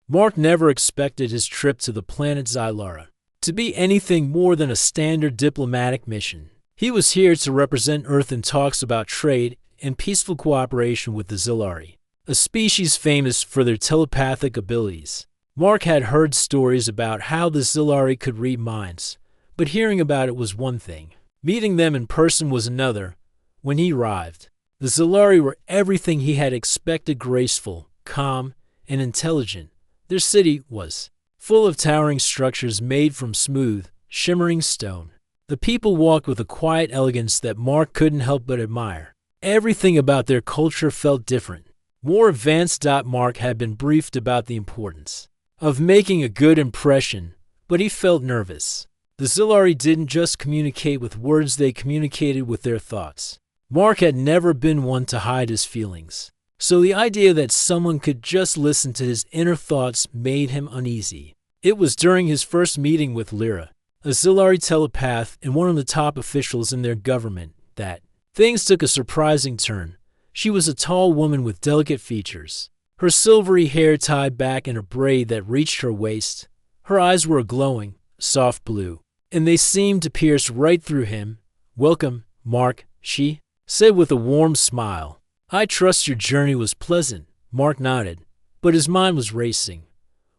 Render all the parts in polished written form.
Mark never expected his trip to the planet Xylara to be anything more than a standard diplomatic mission. He was here to represent Earth in talks about trade and peaceful cooperation with the Xylari, a species famous for their telepathic abilities. Mark had heard stories about how the Xylari could read minds, but hearing about it was one thing. Meeting them in person was another. When he arrived, the Xylari were everything he had expected: graceful, calm, and intelligent. Their city was full of towering structures made from smooth, shimmering stone. The people walked with a quiet elegance that Mark couldn't help but admire. Everything about their culture felt different, more advanced. Mark had been briefed about the importance of making a good impression, but he felt nervous. The Xylari didn't just communicate with words, they communicated with their thoughts. Mark had never been one to hide his feelings, so the idea that someone could just listen to his inner thoughts made him uneasy. It was during his first meeting with Lyra, a Xylari telepath and one of the top officials in their government, that things took a surprising turn. She was a tall woman with delicate features, her silvery hair tied back in a braid that reached her waist. Her eyes were a glowing, soft blue, and they seemed to pierce right through him. "Welcome, Mark," she said with a warm smile. "I trust your journey was pleasant." Mark nodded, but his mind was racing.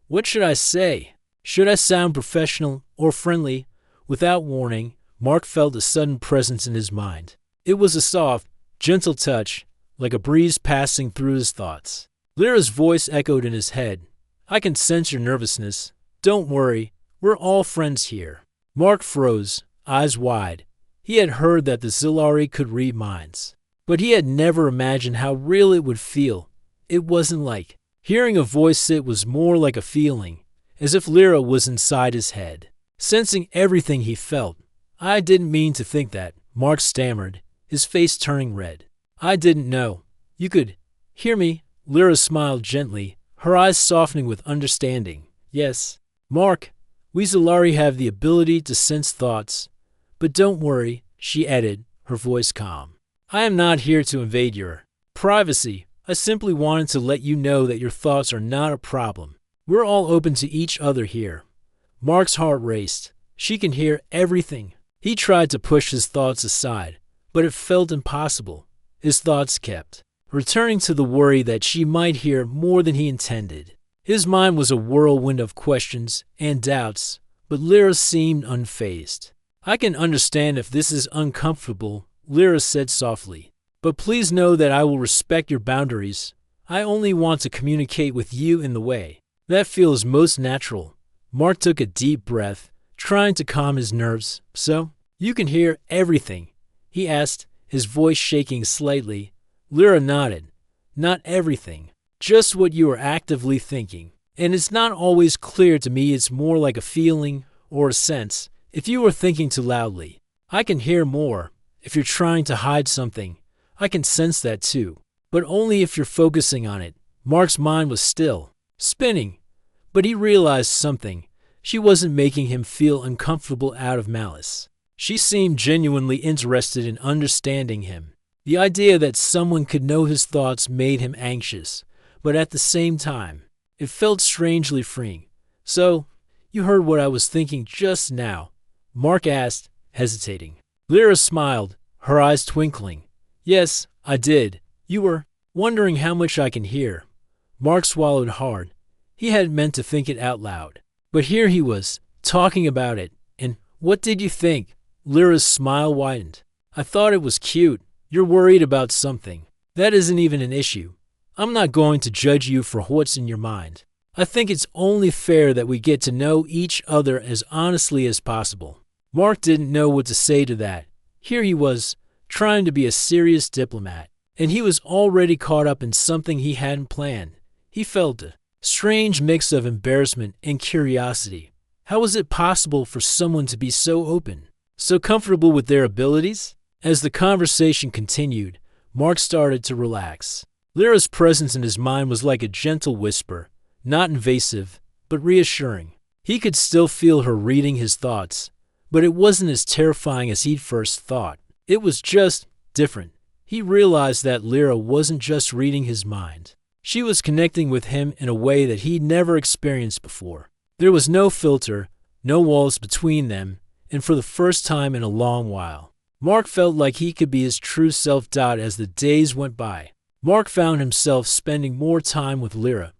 What should I say? Should I sound professional or friendly? Without warning, Mark felt a sudden presence in his mind. It was a soft, gentle touch, like a breeze passing through his thoughts. Lyra's voice echoed in his head. "I can sense your nervousness. Don't worry, we're all friends here." Mark froze, eyes wide. He had heard that the Xylari could read minds, but he had never imagined how real it would feel. It wasn't like hearing a voice, it was more like a feeling, as if Lyra was inside his head, sensing everything he felt. "I didn't mean to think that," Mark stammered, his face turning red. "I didn't know you could hear me." Lyra smiled gently, her eyes softening with understanding. "Yes, Mark, we Xylari have the ability to sense thoughts. But don't worry," she added, her voice calm. "I am not here to invade your privacy. I simply wanted to let you know that your thoughts are not a problem. We're all open to each other here." Mark's heart raced. She can hear everything. He tried to push his thoughts aside, but it felt impossible. His thoughts kept returning to the worry that she might hear more than he intended. His mind was a whirlwind of questions and doubts, but Lyra seemed unfazed. "I can understand if this is uncomfortable," Lyra said softly, "but please know that I will respect your boundaries. I only want to communicate with you in the way that feels most natural." Mark took a deep breath, trying to calm his nerves. "So, you can hear everything?" he asked, his voice shaking slightly. Lyra nodded. "Not everything, just what you are actively thinking. And it's not always clear to me, it's more like a feeling or a sense. If you are thinking too loudly, I can hear more. If you're trying to hide something, I can sense that too. But only if you're focusing on it." Mark's mind was still spinning, but he realized something. She wasn't making him feel uncomfortable out of malice. She seemed genuinely interested in understanding him. The idea that someone could know his thoughts made him anxious, but at the same time, it felt strangely freeing. "So, you heard what I was thinking just now?" Mark asked, hesitating. Lyra smiled, her eyes twinkling. "Yes, I did. You were wondering how much I can hear." Mark swallowed hard. He hadn't meant to think it out loud, but here he was, talking about it. "And what did you think?" Lyra's smile widened. "I thought it was cute. You're worried about something. That isn't even an issue. I'm not going to judge you for what's in your mind. I think it's only fair that we get to know each other as honestly as possible." Mark didn't know what to say to that. Here he was, trying to be a serious diplomat, and he was already caught up in something he hadn't planned. He felt a strange mix of embarrassment and curiosity. How was it possible for someone to be so open, so comfortable with their abilities? As the conversation continued, Mark started to relax. Lyra's presence in his mind was like a gentle whisper, not invasive, but reassuring. He could still feel her reading his thoughts, but it wasn't as terrifying as he'd first thought. It was just different. He realized that Lyra wasn't just reading his mind. She was connecting with him in a way that he'd never experienced before. There was no filter, no walls between them, and for the first time in a long while, Mark felt like he could be his true self. As the days went by, Mark found himself spending more time with Lyra.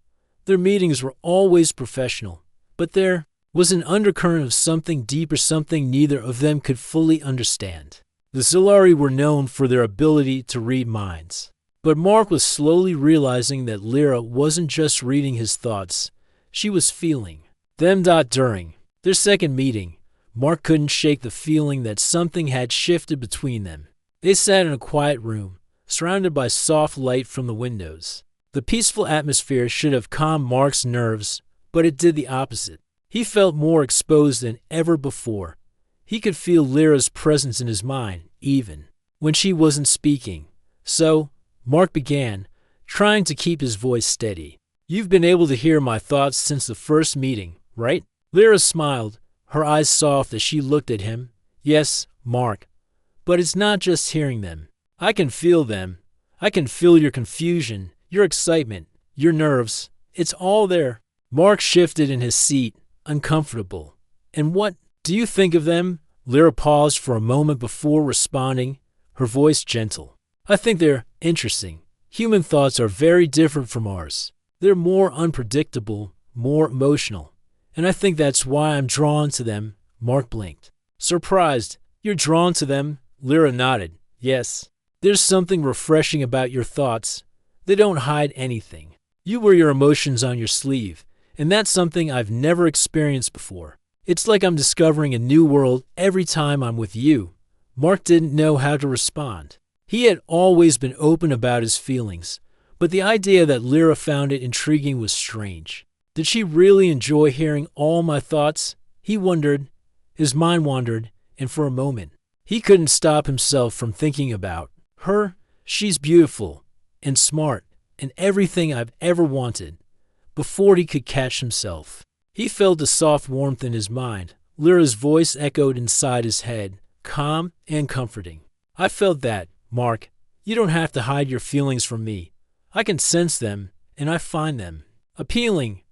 Their meetings were always professional, but there was an undercurrent of something deeper, something neither of them could fully understand. The Zilari were known for their ability to read minds, but Mark was slowly realizing that Lyra wasn't just reading his thoughts, she was feeling them. During their second meeting, Mark couldn't shake the feeling that something had shifted between them. They sat in a quiet room, surrounded by soft light from the windows. The peaceful atmosphere should have calmed Mark's nerves, but it did the opposite. He felt more exposed than ever before. He could feel Lyra's presence in his mind, even when she wasn't speaking. So, Mark began, trying to keep his voice steady. "You've been able to hear my thoughts since the first meeting, right?" Lyra smiled, her eyes soft as she looked at him. "Yes, Mark. But it's not just hearing them. I can feel them. I can feel your confusion, your excitement, your nerves. It's all there." Mark shifted in his seat, uncomfortable. "And what do you think of them?" Lyra paused for a moment before responding, her voice gentle. "I think they're interesting. Human thoughts are very different from ours. They're more unpredictable, more emotional. And I think that's why I'm drawn to them." Mark blinked, surprised. "You're drawn to them?" Lyra nodded. "Yes. There's something refreshing about your thoughts. They don't hide anything. You wear your emotions on your sleeve, and that's something I've never experienced before. It's like I'm discovering a new world every time I'm with you." Mark didn't know how to respond. He had always been open about his feelings, but the idea that Lyra found it intriguing was strange. Did she really enjoy hearing all my thoughts? He wondered. His mind wandered, and for a moment, he couldn't stop himself from thinking about her. "She's beautiful, and smart, and everything I've ever wanted." Before he could catch himself, he felt a soft warmth in his mind. Lyra's voice echoed inside his head, calm and comforting. "I felt that, Mark. You don't have to hide your feelings from me. I can sense them, and I find them appealing."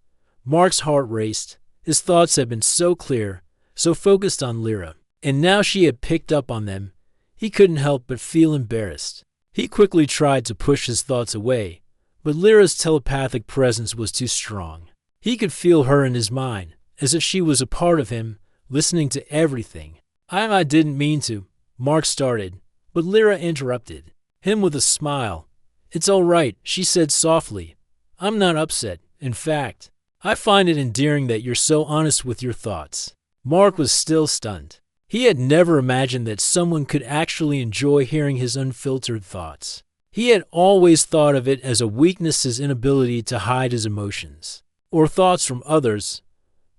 Mark's heart raced. His thoughts had been so clear, so focused on Lyra, and now she had picked up on them. He couldn't help but feel embarrassed. He quickly tried to push his thoughts away, but Lyra's telepathic presence was too strong. He could feel her in his mind, as if she was a part of him, listening to everything. I didn't mean to," Mark started, but Lyra interrupted him with a smile. "It's all right," she said softly. "I'm not upset. In fact, I find it endearing that you're so honest with your thoughts." Mark was still stunned. He had never imagined that someone could actually enjoy hearing his unfiltered thoughts. He had always thought of it as a weakness, his inability to hide his emotions or thoughts from others,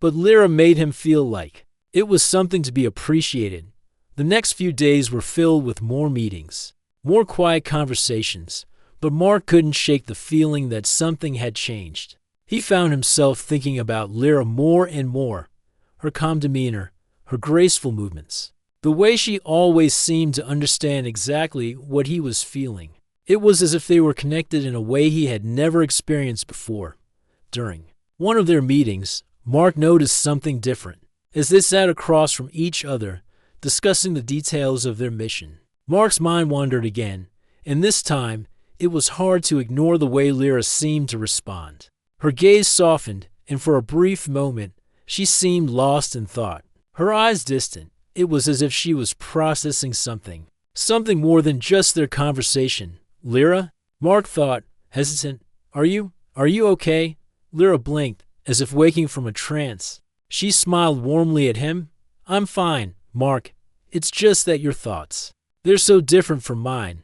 but Lyra made him feel like it was something to be appreciated. The next few days were filled with more meetings, more quiet conversations, but Mark couldn't shake the feeling that something had changed. He found himself thinking about Lyra more and more, her calm demeanor, her graceful movements, the way she always seemed to understand exactly what he was feeling. It was as if they were connected in a way he had never experienced before. During one of their meetings, Mark noticed something different. As they sat across from each other, discussing the details of their mission, Mark's mind wandered again, and this time it was hard to ignore the way Lyra seemed to respond. Her gaze softened, and for a brief moment, she seemed lost in thought. Her eyes distant, it was as if she was processing something more than just their conversation. "Lyra?" Mark thought, hesitant. Are you okay?" Lyra blinked, as if waking from a trance. She smiled warmly at him. "I'm fine, Mark. It's just that your thoughts, they're so different from mine.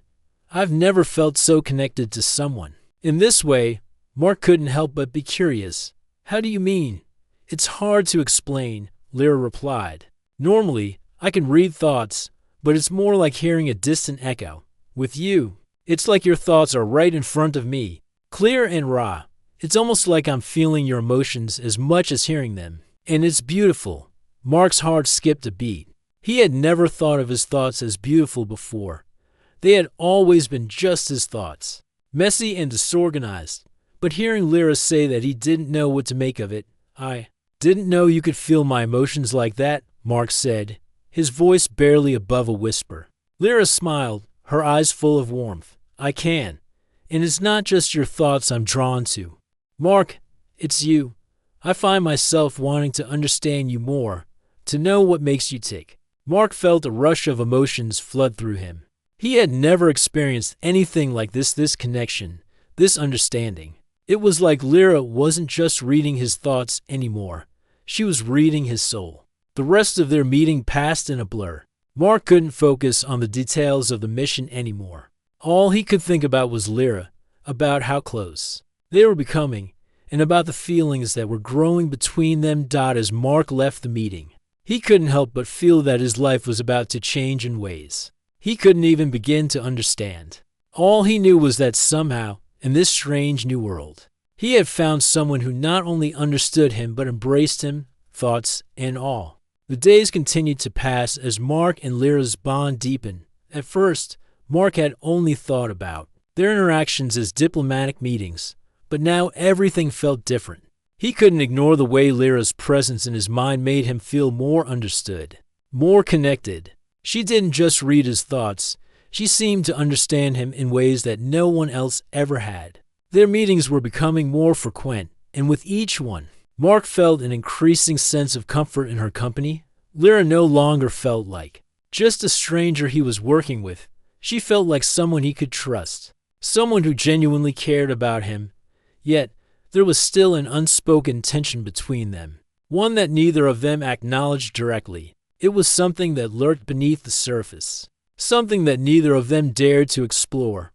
I've never felt so connected to someone in this way." Mark couldn't help but be curious. "How do you mean?" "It's hard to explain," Lyra replied. "Normally, I can read thoughts, but it's more like hearing a distant echo. With you, it's like your thoughts are right in front of me, clear and raw. It's almost like I'm feeling your emotions as much as hearing them. And it's beautiful." Mark's heart skipped a beat. He had never thought of his thoughts as beautiful before. They had always been just his thoughts, messy and disorganized. But hearing Lyra say that he didn't know what to make of it, I didn't know you could feel my emotions like that, Mark said, his voice barely above a whisper. Lyra smiled, her eyes full of warmth. I can. And it's not just your thoughts I'm drawn to. Mark, it's you. I find myself wanting to understand you more, to know what makes you tick. Mark felt a rush of emotions flood through him. He had never experienced anything like this connection, this understanding. It was like Lyra wasn't just reading his thoughts anymore. She was reading his soul. The rest of their meeting passed in a blur. Mark couldn't focus on the details of the mission anymore. All he could think about was Lyra, about how close they were becoming, and about the feelings that were growing between them. As Mark left the meeting, he couldn't help but feel that his life was about to change in ways he couldn't even begin to understand. All he knew was that somehow, in this strange new world, he had found someone who not only understood him but embraced him, thoughts and all. The days continued to pass as Mark and Lyra's bond deepened. At first, Mark had only thought about their interactions as diplomatic meetings, but now everything felt different. He couldn't ignore the way Lyra's presence in his mind made him feel more understood, more connected. She didn't just read his thoughts, she seemed to understand him in ways that no one else ever had. Their meetings were becoming more frequent, and with each one, Mark felt an increasing sense of comfort in her company. Lyra no longer felt like just a stranger he was working with. She felt like someone he could trust, someone who genuinely cared about him. Yet, there was still an unspoken tension between them, one that neither of them acknowledged directly. It was something that lurked beneath the surface, something that neither of them dared to explore.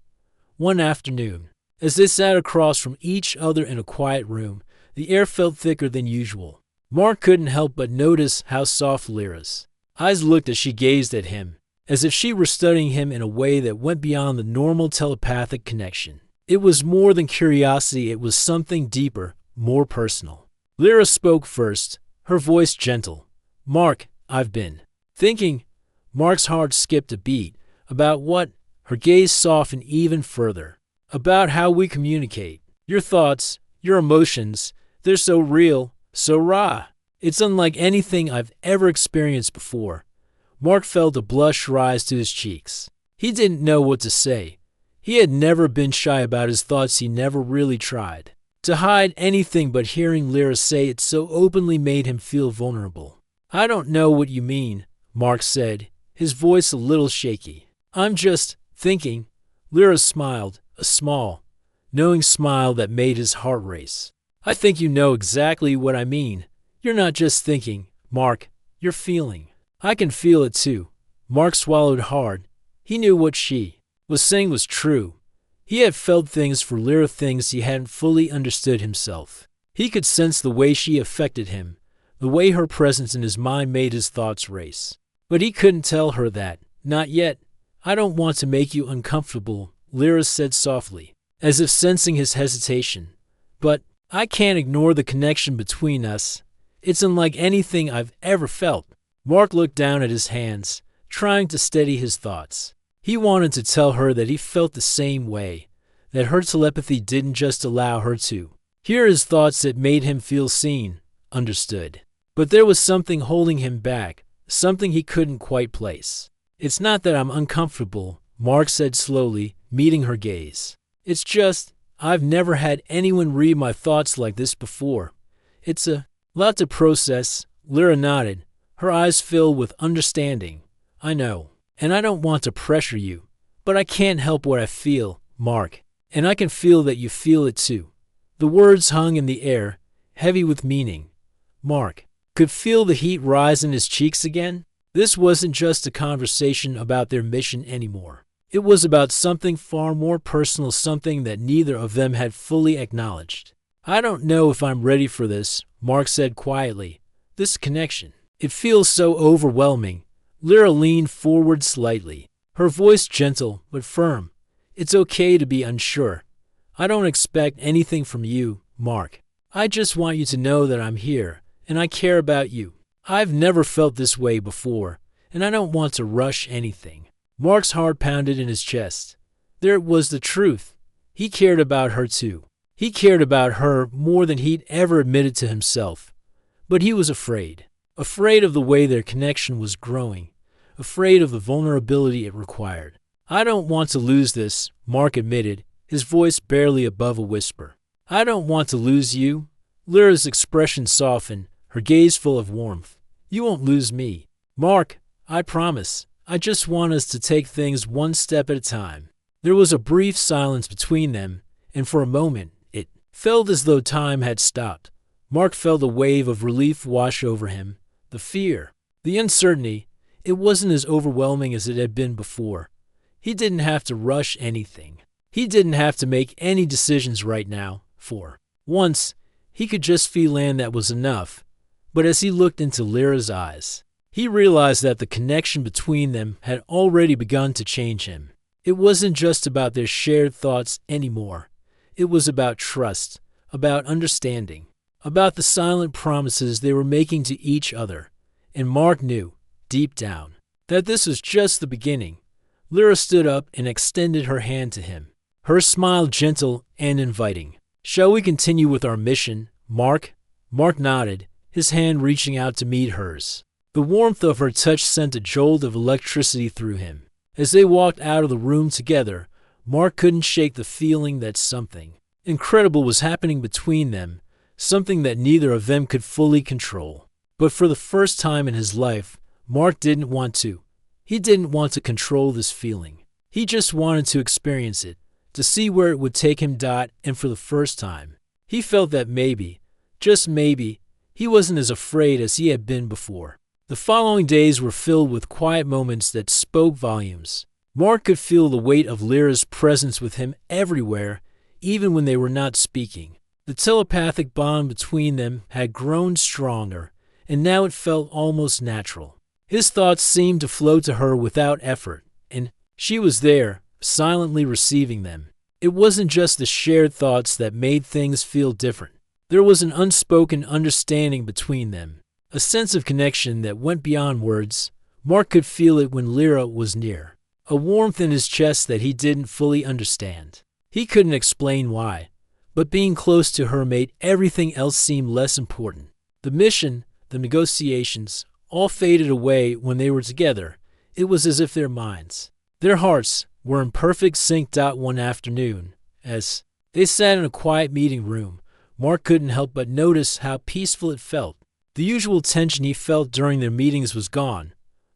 One afternoon, as they sat across from each other in a quiet room, the air felt thicker than usual. Mark couldn't help but notice how soft Lyra's eyes looked as she gazed at him, as if she were studying him in a way that went beyond the normal telepathic connection. It was more than curiosity, it was something deeper, more personal. Lyra spoke first, her voice gentle. Mark, I've been thinking. Mark's heart skipped a beat. About what? Her gaze softened even further. About how we communicate. Your thoughts, your emotions, they're so real, so raw. It's unlike anything I've ever experienced before. Mark felt a blush rise to his cheeks. He didn't know what to say. He had never been shy about his thoughts. He never really tried to hide anything, but hearing Lyra say it so openly made him feel vulnerable. I don't know what you mean, Mark said, his voice a little shaky. I'm just thinking. Lyra smiled, a small, knowing smile that made his heart race. I think you know exactly what I mean. You're not just thinking, Mark, you're feeling. I can feel it too. Mark swallowed hard. He knew what she was saying was true. He had felt things for Lyra, things he hadn't fully understood himself. He could sense the way she affected him, the way her presence in his mind made his thoughts race. But he couldn't tell her that. Not yet. I don't want to make you uncomfortable, Lyra said softly, as if sensing his hesitation. But I can't ignore the connection between us. It's unlike anything I've ever felt. Mark looked down at his hands, trying to steady his thoughts. He wanted to tell her that he felt the same way, that her telepathy didn't just allow her to hear his thoughts, that made him feel seen, understood. But there was something holding him back, something he couldn't quite place. It's not that I'm uncomfortable, Mark said slowly, meeting her gaze. It's just, I've never had anyone read my thoughts like this before. It's a lot to process. Lyra nodded, her eyes filled with understanding. I know, and I don't want to pressure you, but I can't help what I feel, Mark, and I can feel that you feel it too. The words hung in the air, heavy with meaning. Mark could feel the heat rise in his cheeks again. This wasn't just a conversation about their mission anymore. It was about something far more personal, something that neither of them had fully acknowledged. I don't know if I'm ready for this, Mark said quietly. This connection. It feels so overwhelming. Lyra leaned forward slightly, her voice gentle but firm. It's okay to be unsure. I don't expect anything from you, Mark. I just want you to know that I'm here, and I care about you. I've never felt this way before, and I don't want to rush anything. Mark's heart pounded in his chest. There it was, the truth. He cared about her too. He cared about her more than he'd ever admitted to himself. But he was afraid. Afraid of the way their connection was growing. Afraid of the vulnerability it required. "I don't want to lose this," Mark admitted, his voice barely above a whisper. "I don't want to lose you." Lyra's expression softened, her gaze full of warmth. "You won't lose me. Mark, I promise. I just want us to take things one step at a time." There was a brief silence between them, and for a moment it felt as though time had stopped. Mark felt a wave of relief wash over him. The fear, the uncertainty, it wasn't as overwhelming as it had been before. He didn't have to rush anything. He didn't have to make any decisions right now. For once, he could just feel and that was enough. But as he looked into Lyra's eyes, he realized that the connection between them had already begun to change him. It wasn't just about their shared thoughts anymore. It was about trust, about understanding, about the silent promises they were making to each other. And Mark knew, deep down, that this was just the beginning. Lyra stood up and extended her hand to him, her smile gentle and inviting. "Shall we continue with our mission, Mark?" Mark nodded, his hand reaching out to meet hers. The warmth of her touch sent a jolt of electricity through him. As they walked out of the room together, Mark couldn't shake the feeling that something incredible was happening between them, something that neither of them could fully control. But for the first time in his life, Mark didn't want to. He didn't want to control this feeling. He just wanted to experience it, to see where it would take him. And for the first time, he felt that maybe, just maybe, he wasn't as afraid as he had been before. The following days were filled with quiet moments that spoke volumes. Mark could feel the weight of Lyra's presence with him everywhere, even when they were not speaking. The telepathic bond between them had grown stronger, and now it felt almost natural. His thoughts seemed to flow to her without effort, and she was there, silently receiving them. It wasn't just the shared thoughts that made things feel different. There was an unspoken understanding between them, a sense of connection that went beyond words. Mark could feel it when Lyra was near, a warmth in his chest that he didn't fully understand. He couldn't explain why, but being close to her made everything else seem less important. The mission, the negotiations, all faded away when they were together. It was as if their minds, their hearts, were in perfect sync. One afternoon, as they sat in a quiet meeting room, Mark couldn't help but notice how peaceful it felt. The usual tension he felt during their meetings was gone.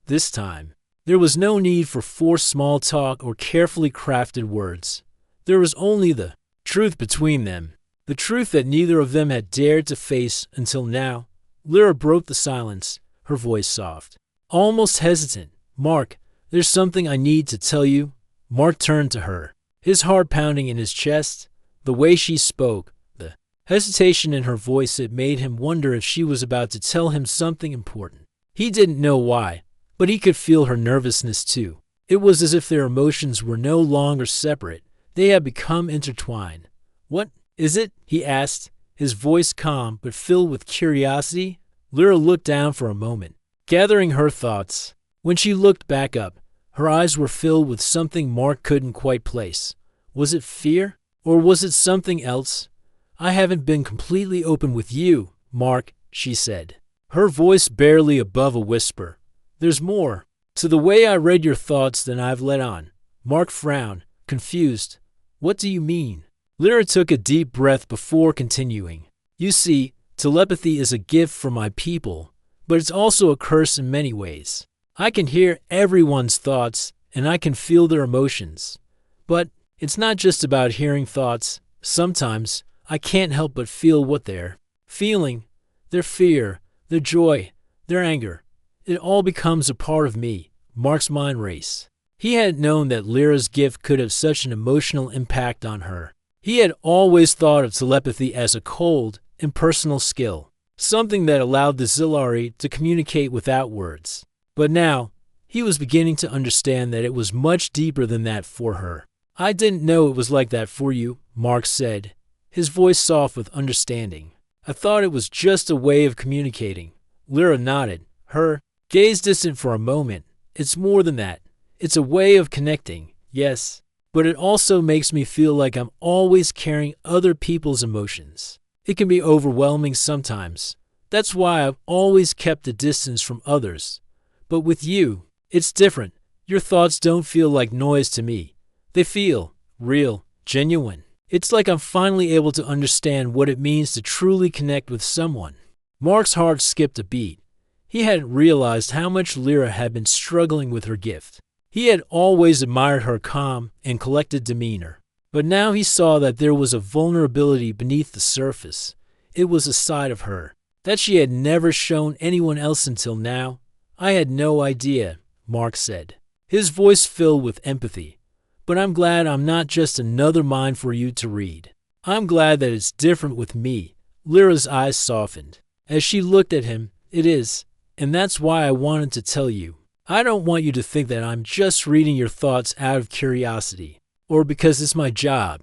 This time, there was no need for forced small talk or carefully crafted words. There was only the truth between them, the truth that neither of them had dared to face until now. Lyra broke the silence, her voice soft, almost hesitant. "Mark, there's something I need to tell you." Mark turned to her, his heart pounding in his chest. The way she spoke, the hesitation in her voice, it made him wonder if she was about to tell him something important. He didn't know why, but he could feel her nervousness too. It was as if their emotions were no longer separate. They had become intertwined. "What is it?" he asked, his voice calm but filled with curiosity. Lyra looked down for a moment, gathering her thoughts. When she looked back up, her eyes were filled with something Mark couldn't quite place. Was it fear? Or was it something else? "I haven't been completely open with you, Mark," she said, her voice barely above a whisper. "There's more to the way I read your thoughts than I've let on." Mark frowned, confused. "What do you mean?" Lyra took a deep breath before continuing. "You see, telepathy is a gift from my people, but it's also a curse in many ways. I can hear everyone's thoughts, and I can feel their emotions. But it's not just about hearing thoughts. Sometimes I can't help but feel what they're feeling, their fear, their joy, their anger. It all becomes a part of me." Mark's mind raced. He hadn't known that Lyra's gift could have such an emotional impact on her. He had always thought of telepathy as a cold, impersonal skill, something that allowed the Zilari to communicate without words. But now, he was beginning to understand that it was much deeper than that for her. "I didn't know it was like that for you," Mark said, his voice soft with understanding. "I thought it was just a way of communicating." Lyra nodded, her gaze distant for a moment. "It's more than that. It's a way of connecting, yes. but it also makes me feel like I'm always carrying other people's emotions. It can be overwhelming sometimes. That's why I've always kept a distance from others. But with you, it's different. Your thoughts don't feel like noise to me. They feel real, genuine. It's like I'm finally able to understand what it means to truly connect with someone. Mark's heart skipped a beat. He hadn't realized how much Lyra had been struggling with her gift. He had always admired her calm and collected demeanor. But now he saw that there was a vulnerability beneath the surface. It was a side of her that she had never shown anyone else until now. I had no idea, Mark said, his voice filled with empathy. But I'm glad I'm not just another mind for you to read. I'm glad that it's different with me. Lyra's eyes softened as she looked at him. It is, and that's why I wanted to tell you. I don't want you to think that I'm just reading your thoughts out of curiosity, or because it's my job.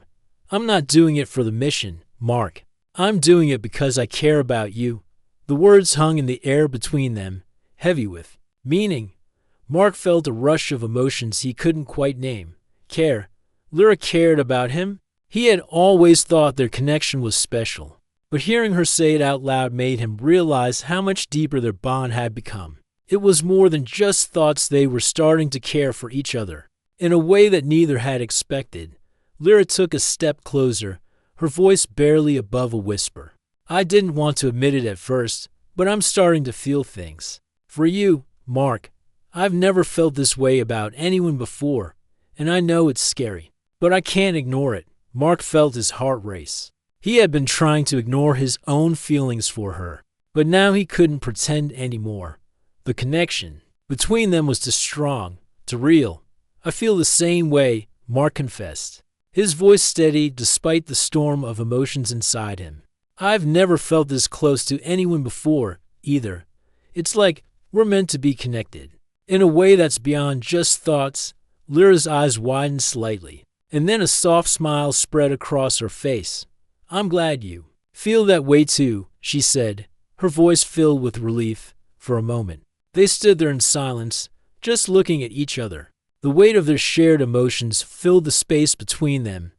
I'm not doing it for the mission, Mark. I'm doing it because I care about you. The words hung in the air between them, heavy with meaning. Mark felt a rush of emotions he couldn't quite name. Care. Lyra cared about him. He had always thought their connection was special, but hearing her say it out loud made him realize how much deeper their bond had become. It was more than just thoughts. They were starting to care for each other in a way that neither had expected. Lyra took a step closer, her voice barely above a whisper. I didn't want to admit it at first, but I'm starting to feel things. For you, Mark. I've never felt this way about anyone before, and I know it's scary, but I can't ignore it. Mark felt his heart race. He had been trying to ignore his own feelings for her, but now he couldn't pretend anymore. The connection between them was too strong, too real. I feel the same way, Mark confessed, his voice steady despite the storm of emotions inside him. I've never felt this close to anyone before, either. It's like we're meant to be connected, in a way that's beyond just thoughts. Lyra's eyes widened slightly, and then a soft smile spread across her face. I'm glad you feel that way too, she said, her voice filled with relief. For a moment, they stood there in silence, just looking at each other. The weight of their shared emotions filled the space between them,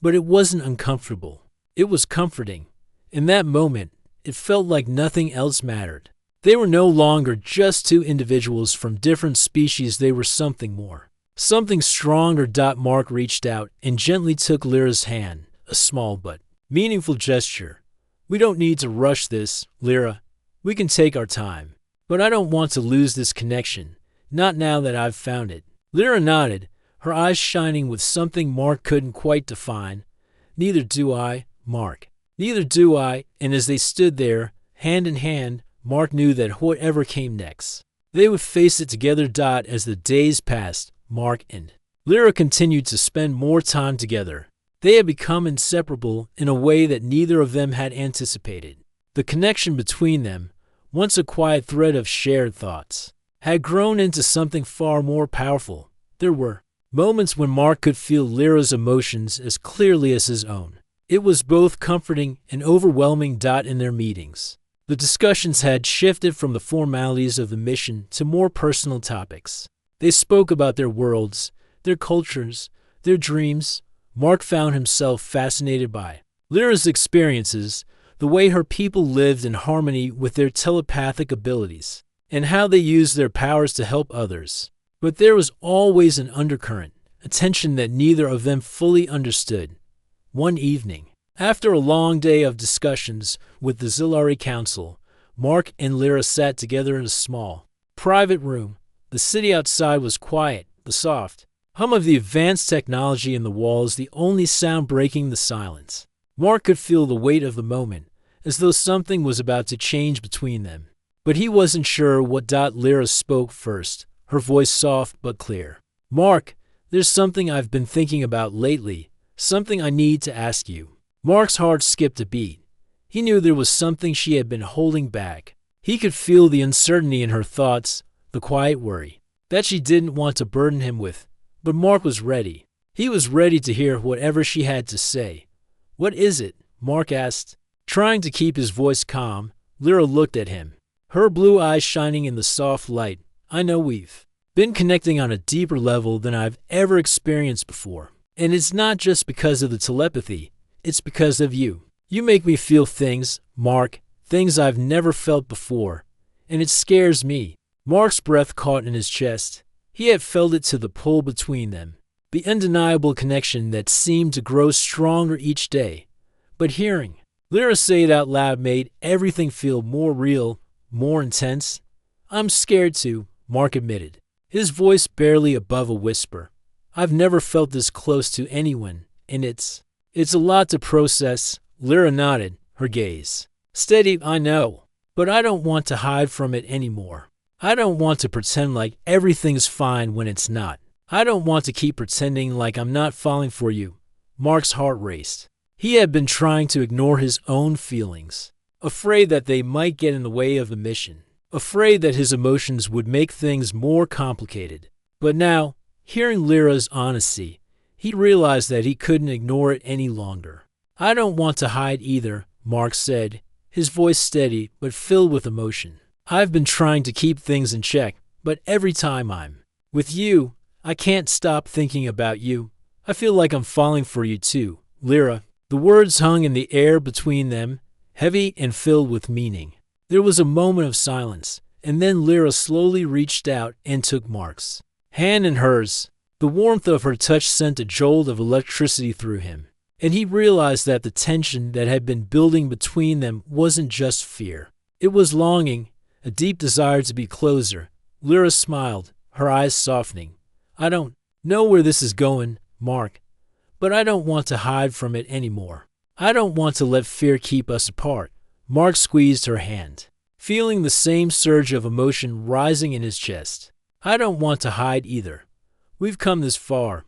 but it wasn't uncomfortable. It was comforting. In that moment, it felt like nothing else mattered. They were no longer just two individuals from different species. They were something more, something stronger. Mark reached out and gently took Lyra's hand, a small but meaningful gesture. We don't need to rush this, Lyra. We can take our time. But I don't want to lose this connection, not now that I've found it. Lyra nodded, her eyes shining with something Mark couldn't quite define. Neither do I, Mark. Neither do I. And as they stood there, hand in hand, Mark knew that whatever came next, they would face it together. As the days passed, Mark and Lyra continued to spend more time together. They had become inseparable in a way that neither of them had anticipated. The connection between them, once a quiet thread of shared thoughts, had grown into something far more powerful. There were moments when Mark could feel Lyra's emotions as clearly as his own. It was both comforting and overwhelming. In their meetings, the discussions had shifted from the formalities of the mission to more personal topics. They spoke about their worlds, their cultures, their dreams. Mark found himself fascinated by Lyra's experiences, the way her people lived in harmony with their telepathic abilities, and how they used their powers to help others. But there was always an undercurrent, a tension that neither of them fully understood. One evening, after a long day of discussions with the Zilari Council, Mark and Lyra sat together in a small, private room. The city outside was quiet, the soft hum of the advanced technology in the walls the only sound breaking the silence. Mark could feel the weight of the moment, as though something was about to change between them. But he wasn't sure what. Lyra spoke first, her voice soft but clear. Mark, there's something I've been thinking about lately, something I need to ask you. Mark's heart skipped a beat. He knew there was something she had been holding back. He could feel the uncertainty in her thoughts, the quiet worry that she didn't want to burden him with. But Mark was ready. He was ready to hear whatever she had to say. What is it? Mark asked. Trying to keep his voice calm, Lyra looked at him, her blue eyes shining in the soft light. I know we've been connecting on a deeper level than I've ever experienced before. And it's not just because of the telepathy, it's because of you. You make me feel things, Mark, things I've never felt before. And it scares me. Mark's breath caught in his chest. He had felt it to the pull between them, the undeniable connection that seemed to grow stronger each day. But hearing Lyra say it out loud made everything feel more real, more intense. I'm scared too, Mark admitted, his voice barely above a whisper. I've never felt this close to anyone, and it's a lot to process. Lyra nodded, her gaze steady. I know, but I don't want to hide from it anymore. I don't want to pretend like everything's fine when it's not. I don't want to keep pretending like I'm not falling for you. Mark's heart raced. He had been trying to ignore his own feelings, afraid that they might get in the way of the mission, afraid that his emotions would make things more complicated. But now, hearing Lyra's honesty, he realized that he couldn't ignore it any longer. I don't want to hide either, Mark said, his voice steady but filled with emotion. I've been trying to keep things in check, but every time I'm with you, I can't stop thinking about you. I feel like I'm falling for you too, Lyra. The words hung in the air between them, heavy and filled with meaning. There was a moment of silence, and then Lyra slowly reached out and took Mark's hand in hers. The warmth of her touch sent a jolt of electricity through him, and he realized that the tension that had been building between them wasn't just fear. It was longing, a deep desire to be closer. Lyra smiled, her eyes softening. I don't know where this is going, Mark, but I don't want to hide from it anymore. I don't want to let fear keep us apart. Mark squeezed her hand, feeling the same surge of emotion rising in his chest. I don't want to hide either. We've come this far.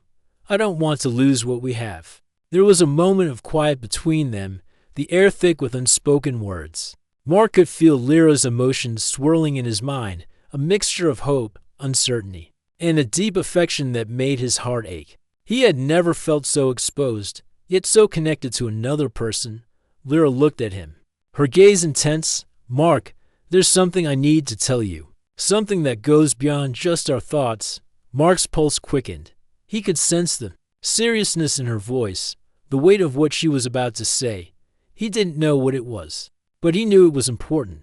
I don't want to lose what we have. There was a moment of quiet between them, the air thick with unspoken words. Mark could feel Lyra's emotions swirling in his mind, a mixture of hope, uncertainty, and a deep affection that made his heart ache. He had never felt so exposed, yet so connected to another person. Lyra looked at him, her gaze intense. Mark, there's something I need to tell you. Something that goes beyond just our thoughts. Mark's pulse quickened. He could sense the seriousness in her voice, the weight of what she was about to say. He didn't know what it was, but he knew it was important.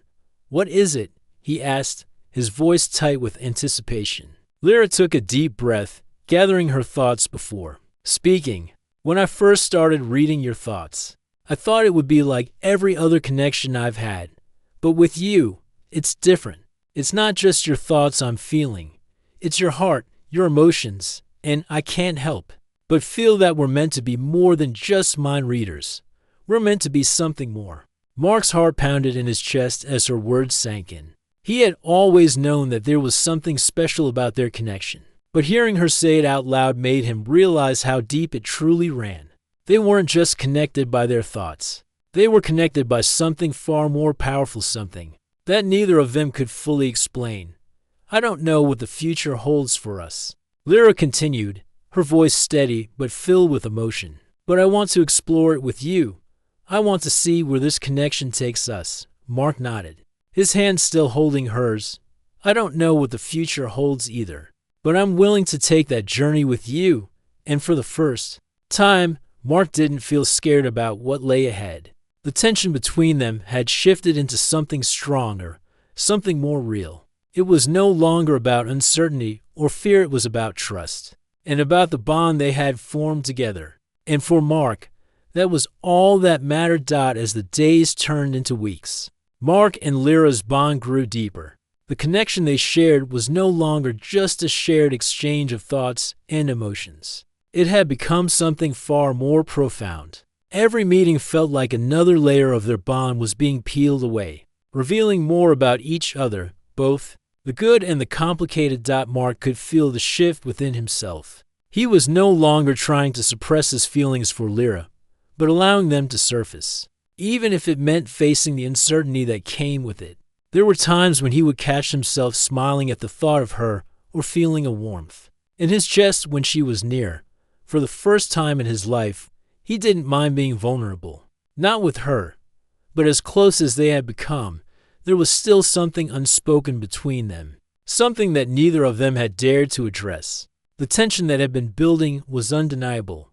What is it? He asked, his voice tight with anticipation. Lyra took a deep breath, gathering her thoughts before speaking. When I first started reading your thoughts, I thought it would be like every other connection I've had. But with you, it's different. It's not just your thoughts I'm feeling. It's your heart, your emotions, and I can't help but feel that we're meant to be more than just mind readers. We're meant to be something more. Mark's heart pounded in his chest as her words sank in. He had always known that there was something special about their connection, but hearing her say it out loud made him realize how deep it truly ran. They weren't just connected by their thoughts. They were connected by something far more powerful, something that neither of them could fully explain. I don't know what the future holds for us, Lyra continued, her voice steady but filled with emotion. But I want to explore it with you. I want to see where this connection takes us. Mark nodded, his hand still holding hers. I don't know what the future holds either, but I'm willing to take that journey with you. And for the first time, Mark didn't feel scared about what lay ahead. The tension between them had shifted into something stronger, something more real. It was no longer about uncertainty or fear, it was about trust, and about the bond they had formed together. And for Mark, that was all that mattered. As the days turned into weeks, Mark and Lyra's bond grew deeper. The connection they shared was no longer just a shared exchange of thoughts and emotions. It had become something far more profound. Every meeting felt like another layer of their bond was being peeled away, revealing more about each other, both the good and the complicated. Mark could feel the shift within himself. He was no longer trying to suppress his feelings for Lyra, but allowing them to surface, even if it meant facing the uncertainty that came with it. There were times when he would catch himself smiling at the thought of her or feeling a warmth in his chest when she was near. For the first time in his life, he didn't mind being vulnerable. Not with her, but as close as they had become, there was still something unspoken between them, something that neither of them had dared to address. The tension that had been building was undeniable,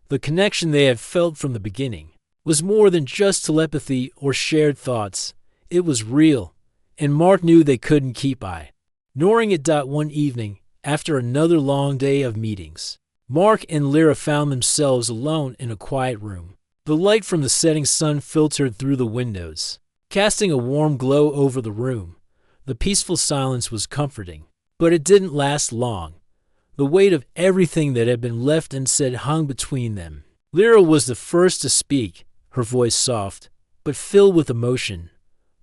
The connection they had felt from the beginning was more than just telepathy or shared thoughts. It was real, and Mark knew they couldn't keep ignoring it. One evening, after another long day of meetings, Mark and Lyra found themselves alone in a quiet room. The light from the setting sun filtered through the windows, casting a warm glow over the room. The peaceful silence was comforting, but it didn't last long. The weight of everything that had been left unsaid hung between them. Lyra was the first to speak, her voice soft, but filled with emotion.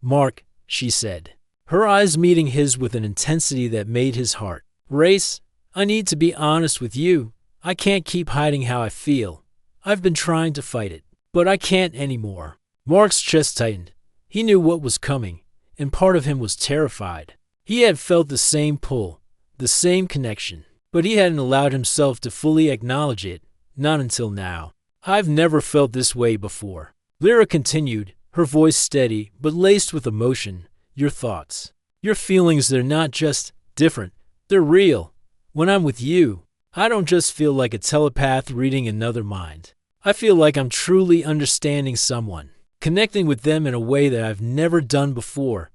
"Mark," she said, her eyes meeting his with an intensity that made his heart race, "I need to be honest with you. I can't keep hiding how I feel. I've been trying to fight it, but I can't anymore." Mark's chest tightened. He knew what was coming, and part of him was terrified. He had felt the same pull, the same connection, but he hadn't allowed himself to fully acknowledge it, not until now. "I've never felt this way before," Lyra continued, her voice steady but laced with emotion. "Your thoughts, your feelings, they're not just different, they're real. When I'm with you, I don't just feel like a telepath reading another mind. I feel like I'm truly understanding someone, connecting with them in a way that I've never done before."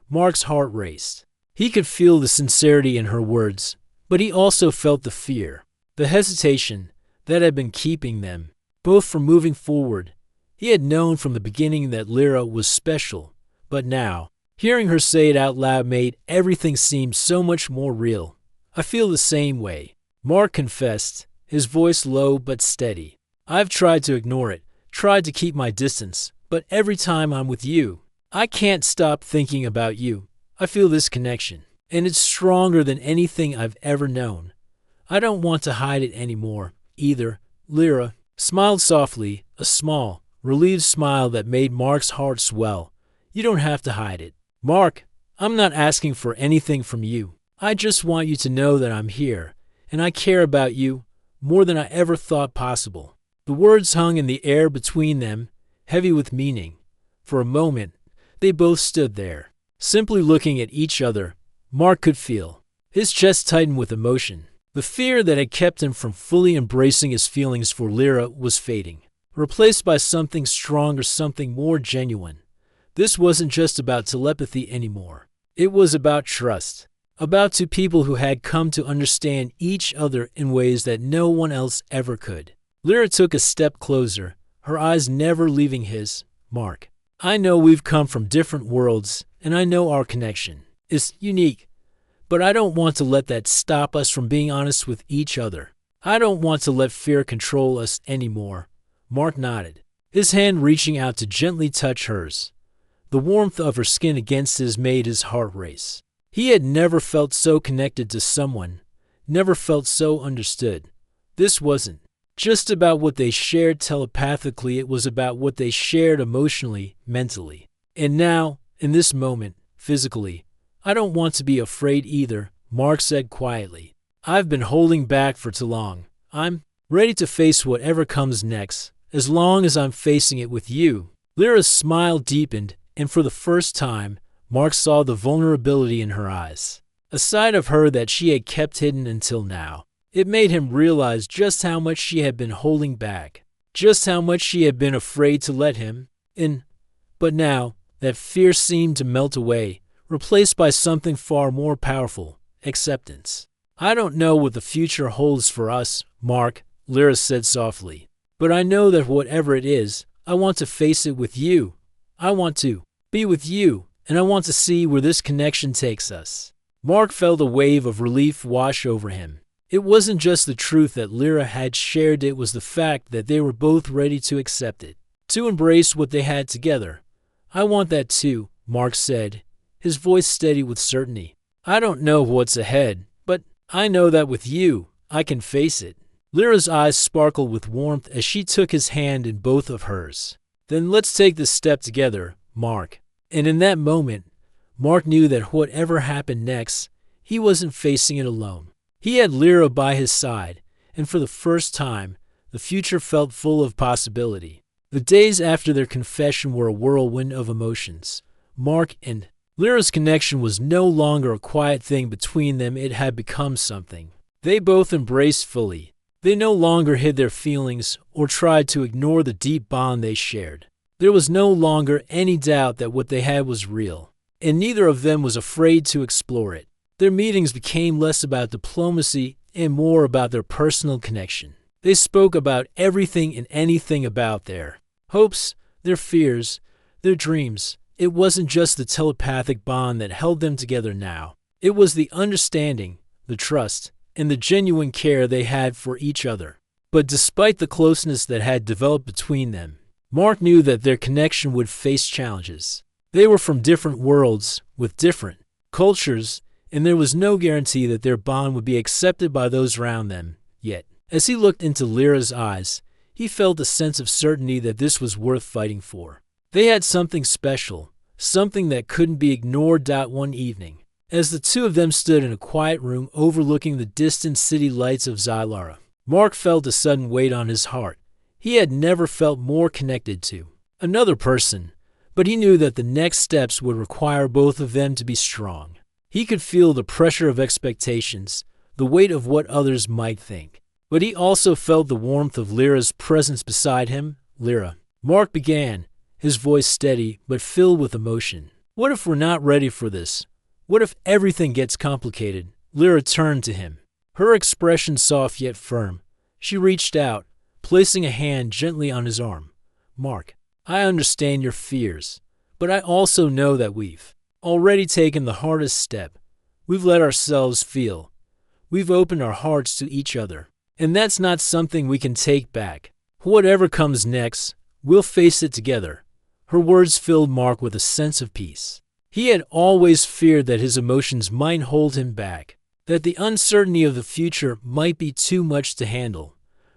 Mark's heart raced. He could feel the sincerity in her words, but he also felt the fear, the hesitation that had been keeping them both from moving forward. He had known from the beginning that Lyra was special, but now, hearing her say it out loud made everything seem so much more real. "I feel the same way," Mark confessed, his voice low but steady. "I've tried to ignore it, tried to keep my distance, but every time I'm with you, I can't stop thinking about you. I feel this connection, and it's stronger than anything I've ever known. I don't want to hide it anymore, either." Lyra smiled softly, a small, relieved smile that made Mark's heart swell. "You don't have to hide it, Mark. I'm not asking for anything from you. I just want you to know that I'm here, and I care about you more than I ever thought possible." The words hung in the air between them, heavy with meaning. For a moment, they both stood there, simply looking at each other. Mark could feel his chest tighten with emotion. The fear that had kept him from fully embracing his feelings for Lyra was fading, replaced by something stronger, something more genuine. This wasn't just about telepathy anymore. It was about trust, about two people who had come to understand each other in ways that no one else ever could. Lyra took a step closer, her eyes never leaving his. "Mark, I know we've come from different worlds, and I know our connection is unique, but I don't want to let that stop us from being honest with each other. I don't want to let fear control us anymore." Mark nodded, his hand reaching out to gently touch hers. The warmth of her skin against his made his heart race. He had never felt so connected to someone, never felt so understood. This wasn't just about what they shared telepathically, it was about what they shared emotionally, mentally. "And now, in this moment, physically, I don't want to be afraid either," Mark said quietly. "I've been holding back for too long. I'm ready to face whatever comes next, as long as I'm facing it with you." Lyra's smile deepened, and for the first time, Mark saw the vulnerability in her eyes, a side of her that she had kept hidden until now. It made him realize just how much she had been holding back, just how much she had been afraid to let him in. But now, that fear seemed to melt away, replaced by something far more powerful, acceptance. "I don't know what the future holds for us, Mark," Lyra said softly, "but I know that whatever it is, I want to face it with you. I want to be with you, and I want to see where this connection takes us." Mark felt a wave of relief wash over him. It wasn't just the truth that Lyra had shared, it was the fact that they were both ready to accept it, to embrace what they had together. "I want that too," Mark said, his voice steady with certainty. "I don't know what's ahead, but I know that with you, I can face it." Lyra's eyes sparkled with warmth as she took his hand in both of hers. "Then let's take this step together, Mark." And in that moment, Mark knew that whatever happened next, he wasn't facing it alone. He had Lyra by his side, and for the first time, the future felt full of possibility. The days after their confession were a whirlwind of emotions. Mark and Lyra's connection was no longer a quiet thing between them, it had become something they both embraced fully. They no longer hid their feelings or tried to ignore the deep bond they shared. There was no longer any doubt that what they had was real, and neither of them was afraid to explore it. Their meetings became less about diplomacy and more about their personal connection. They spoke about everything and anything about their hopes, their fears, their dreams. It wasn't just the telepathic bond that held them together now. It was the understanding, the trust, and the genuine care they had for each other. But despite the closeness that had developed between them, Mark knew that their connection would face challenges. They were from different worlds, with different cultures, and there was no guarantee that their bond would be accepted by those around them. Yet, as he looked into Lyra's eyes, he felt a sense of certainty that this was worth fighting for. They had something special, something that couldn't be ignored. One evening, as the two of them stood in a quiet room overlooking the distant city lights of Xylara, Mark felt a sudden weight on his heart. He had never felt more connected to another person, but he knew that the next steps would require both of them to be strong. He could feel the pressure of expectations, the weight of what others might think. But he also felt the warmth of Lyra's presence beside him. "Lyra," Mark began, his voice steady but filled with emotion. "What if we're not ready for this? What if everything gets complicated?" Lyra turned to him, her expression soft yet firm. She reached out, placing a hand gently on his arm. "Mark, I understand your fears, but I also know that we've already taken the hardest step. We've let ourselves feel. We've opened our hearts to each other. And that's not something we can take back. Whatever comes next, we'll face it together." Her words filled Mark with a sense of peace. He had always feared that his emotions might hold him back, that the uncertainty of the future might be too much to handle.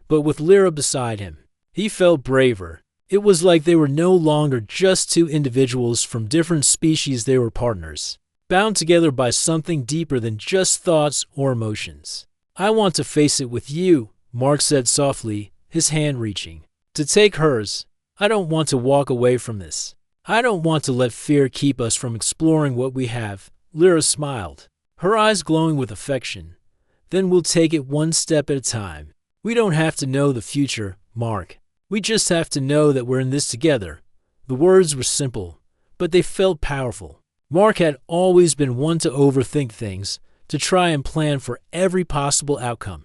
But with Lyra beside him, he felt braver. It was like they were no longer just two individuals from different species. They were partners, bound together by something deeper than just thoughts or emotions. "I want to face it with you," Mark said softly, his hand reaching to take hers. "I don't want to walk away from this. I don't want to let fear keep us from exploring what we have." Lyra smiled, her eyes glowing with affection. "Then we'll take it one step at a time. We don't have to know the future, Mark. We just have to know that we're in this together." The words were simple, but they felt powerful. Mark had always been one to overthink things, to try and plan for every possible outcome.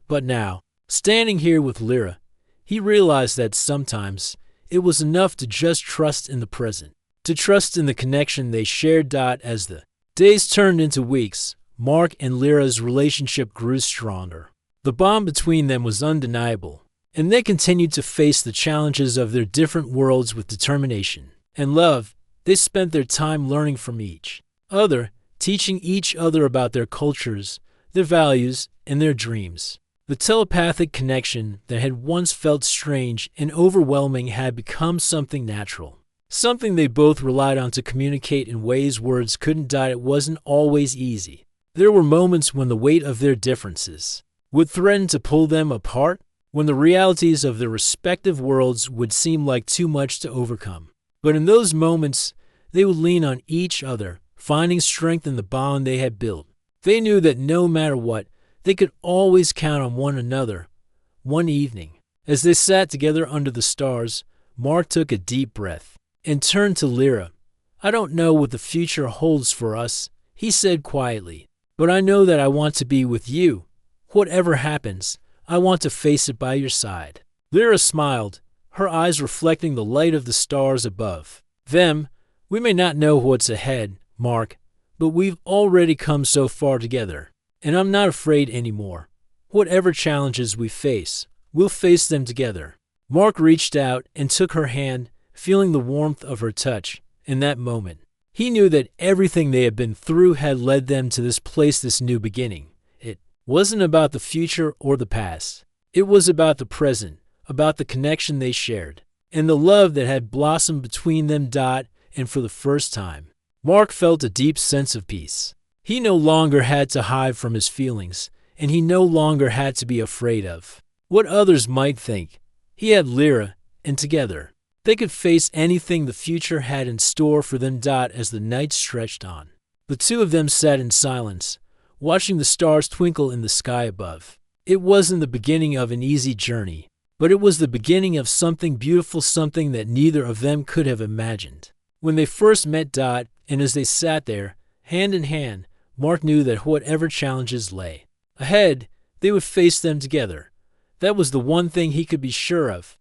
But now, standing here with Lyra, he realized that sometimes it was enough to just trust in the present, to trust in the connection they shared. As the days turned into weeks, Mark and Lyra's relationship grew stronger. The bond between them was undeniable, and they continued to face the challenges of their different worlds with determination and love. They spent their time learning from each other, teaching each other about their cultures, their values, and their dreams. The telepathic connection that had once felt strange and overwhelming had become something natural, something they both relied on to communicate in ways words couldn't. It wasn't always easy. There were moments when the weight of their differences would threaten to pull them apart, when the realities of their respective worlds would seem like too much to overcome. But in those moments, they would lean on each other, finding strength in the bond they had built. They knew that no matter what, they could always count on one another. One evening, as they sat together under the stars, Mark took a deep breath and turned to Lyra. "I don't know what the future holds for us," he said quietly, "but I know that I want to be with you. Whatever happens, I want to face it by your side." Lyra smiled, her eyes reflecting the light of the stars above them. "We may not know what's ahead, Mark, but we've already come so far together, and I'm not afraid anymore. Whatever challenges we face, we'll face them together." Mark reached out and took her hand, feeling the warmth of her touch. In that moment, he knew that everything they had been through had led them to this place, this new beginning. It wasn't about the future or the past. It was about the present, about the connection they shared, and the love that had blossomed between them. And for the first time, Mark felt a deep sense of peace. He no longer had to hide from his feelings, and he no longer had to be afraid of what others might think. He had Lyra, and together, they could face anything the future had in store for them. As the night stretched on, the two of them sat in silence, watching the stars twinkle in the sky above. It wasn't the beginning of an easy journey, but it was the beginning of something beautiful, something that neither of them could have imagined. When they first met Dot, and as they sat there, hand in hand, Mark knew that whatever challenges lay ahead, they would face them together. That was the one thing he could be sure of.